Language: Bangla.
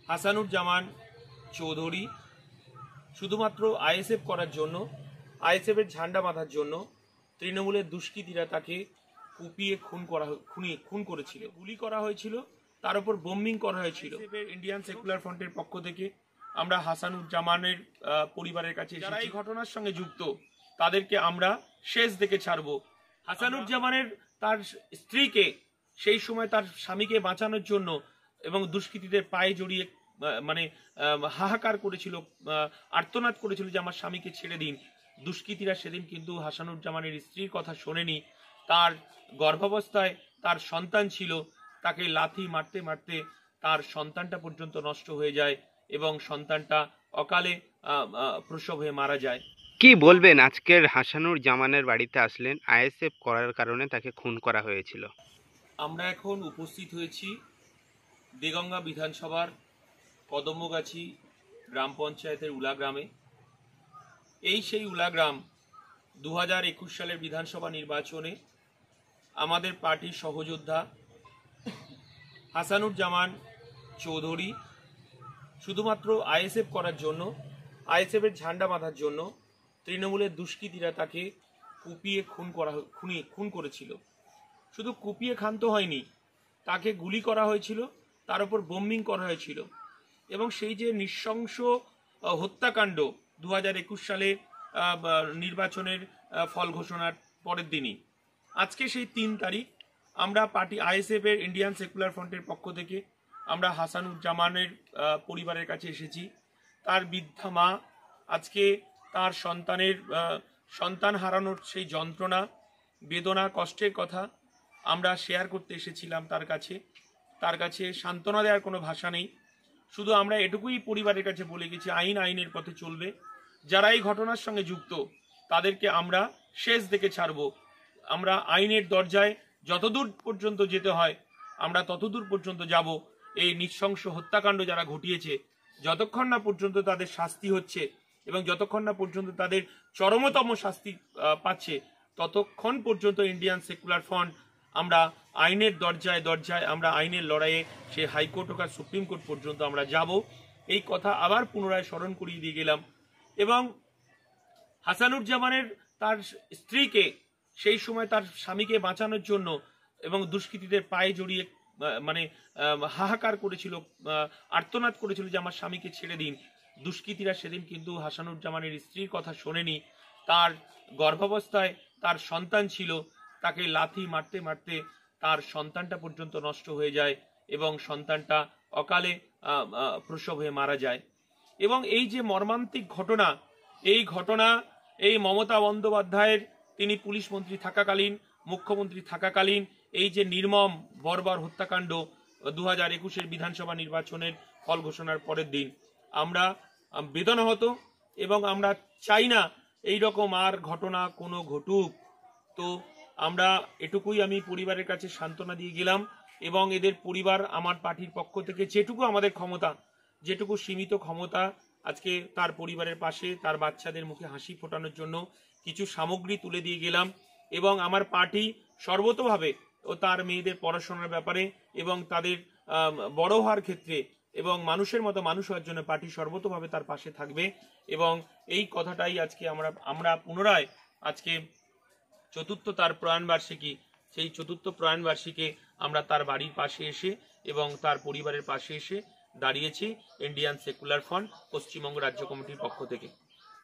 হাসানুজ্জামান চৌধুরী শুধুমাত্র আইএসএফ করার জন্য, আইএসএফ এর ঝান্ডা বাঁধার জন্য তৃণমূলের দুষ্কৃতীরা তাকে কুপিয়ে খুন করেছিল, গুলি করা হয়েছিল, তার উপর বোম্বিং করা হয়েছিল। ইন্ডিয়ান সেকুলার ফ্রন্টের পক্ষ থেকে আমরা হাসানুজ্জামানের পরিবারের কাছে যারা এই ঘটনার সঙ্গে যুক্ত তাদেরকে আমরা শেষ দেখে ছাড়বো। হাসানুজ্জামানের তার স্ত্রীকে সেই সময় তার স্বামীকে বাঁচানোর জন্য এবং দুষ্কৃতীদের পায়ে জড়িয়ে হাহাকার করেছিল, আর্তনাদ করেছিল যে আমার স্বামীকে ছেড়ে দিন। দুষ্কৃতীরা সেদিন কিন্তু হাসানুজ্জামানের স্ত্রীর কথা শোনেনি। তার গর্ভাবস্থায় তার সন্তান ছিল, তাকে লাথি মারতে মারতে তার সন্তানটা পর্যন্ত নষ্ট হয়ে যায় এবং সন্তানটা অকালে প্রসব হয়ে মারা যায়। কি বলবেন, আজকের হাসানুজ্জামানের বাড়িতে আসলেন, আইএসএফ করার কারণে তাকে খুন করা হয়েছিল। আমরা এখন উপস্থিত হয়েছি দেগঙ্গা বিধানসভার কদম্বগাছি গ্রাম পঞ্চায়েতের উলা গ্রামে। সেই উলা গ্রাম 2021 সালের বিধানসভা নির্বাচনে আমাদের পার্টির সহযোদ্ধা হাসানুজ্জামান চৌধুরী শুধুমাত্র আইএসএফ করার জন্য, আইএসএফ এর ঝান্ডা বাঁধার জন্য তৃণমূলের দুষ্কৃতীরা তাকে কুপিয়ে খুন করেছিল। শুধু কুপিয়ে ক্ষান্ত হয়নি, তাকে গুলি করা হয়েছিল, তার উপর বোম্বিং করা হয়েছিল। এবং সেই যে নৃশংস হত্যাকাণ্ড 2021 সালে নির্বাচনের ফল ঘোষণার পরের দিনই, আজকে সেই 3 তারিখ আমরা পার্টি আইএসএফ এর ইন্ডিয়ান সেকুলার ফ্রন্টের পক্ষ থেকে আমরা হাসানুজ্জামানের পরিবারের কাছে এসেছি। তার বৃদ্ধা মা আজকে তার সন্তান হারানোর সেই যন্ত্রণা, বেদনা, কষ্টের কথা আমরা শেয়ার করতে এসেছিলাম তার কাছে সান্ত্বনা দেওয়ার কোনো ভাষা নেই। শুধু আমরা এটুকুই পরিবারের কাছে বলে গেছি, আইনের পথে চলবে। যারা এই ঘটনার সঙ্গে যুক্ত তাদেরকে আমরা শেষ দেখে ছাড়বো। আমরা আইনের দরজায় যতদূর পর্যন্ত যেতে হয় আমরা ততদূর পর্যন্ত যাব। এই নৃশংস হত্যাকাণ্ড যারা ঘটিয়েছে, যতক্ষণ না পর্যন্ত তাদের শাস্তি হচ্ছে এবং যতক্ষণ না পর্যন্ত তাদের চরমতম শাস্তি পাচ্ছে, ততক্ষণ পর্যন্ত ইন্ডিয়ান সেকুলার ফ্রন্ট আমরা আইনের দরজায় আমরা আইনের লড়াইয়ে সে হাইকোর্ট হোক আর সুপ্রিম কোর্ট পর্যন্ত আমরা যাব। এই কথা আবার পুনরায় স্মরণ করিয়ে দিয়ে গেলাম। এবং হাসানুজ্জামানের তার স্ত্রীকে সেই সময় তার স্বামীকে বাঁচানোর জন্য এবং দুষ্কৃতীদের পায়ে জড়িয়ে হাহাকার করেছিল, আর্তনাদ করেছিল যে আমার স্বামীকে ছেড়ে দিন। দুষ্কৃতীরা সেদিন কিন্তু হাসানুজ্জামানের স্ত্রীর কথা শোনেনি। তার গর্ভাবস্থায় তার সন্তান ছিল, তাকে লাথি মারতে মারতে তার সন্তানটা পর্যন্ত নষ্ট হয়ে যায় এবং সন্তানটা অকালে প্রসব হয়ে মারা যায়। এবং এই যে মর্মান্তিক ঘটনা, এই মমতা বন্দ্যোপাধ্যায়ের, তিনি পুলিশ মন্ত্রী থাকাকালীন, মুখ্যমন্ত্রী থাকাকালীন এই যে নির্মম বর্বর হত্যাকাণ্ড 2021 বিধানসভা নির্বাচনের ফল ঘোষণার পরের দিন, আমরা বেদনাহত এবং আমরা চাই না এই রকম আর ঘটনা কোনো ঘটুক। তো আমরা এটুকুই আমি পরিবারের কাছে সান্ত্বনা দিয়ে গেলাম এবং এদের পরিবার আমার পার্টির পক্ষ থেকে যেটুকু আমাদের ক্ষমতা, যেটুকু সীমিত ক্ষমতা, আজকে তার পরিবারের পাশে তার বাচ্চাদের মুখে হাসি ফোটানোর জন্য কিছু সামগ্রী তুলে দিয়ে গেলাম। এবং আমার পার্টি সর্বতোভাবে ও তার মেয়েদের পড়াশোনার ব্যাপারে এবং তাদের বড় হওয়ার ক্ষেত্রে এবং মানুষের মতো মানুষ হওয়ার জন্য পার্টি সর্বতোভাবে তার পাশে থাকবে। এবং এই কথাটাই আজকে আমরা পুনরায় আজকে চতুর্থ তার প্রয়াণবার্ষিকী, সেই চতুর্থ প্রয়াণবার্ষিকী আমরা তার বাড়ির পাশে এসে এবং তার পরিবারের পাশে এসে দাঁড়িয়েছি ইন্ডিয়ান সেকুলার ফ্রন্ট পশ্চিমবঙ্গ রাজ্য কমিটির পক্ষ থেকে।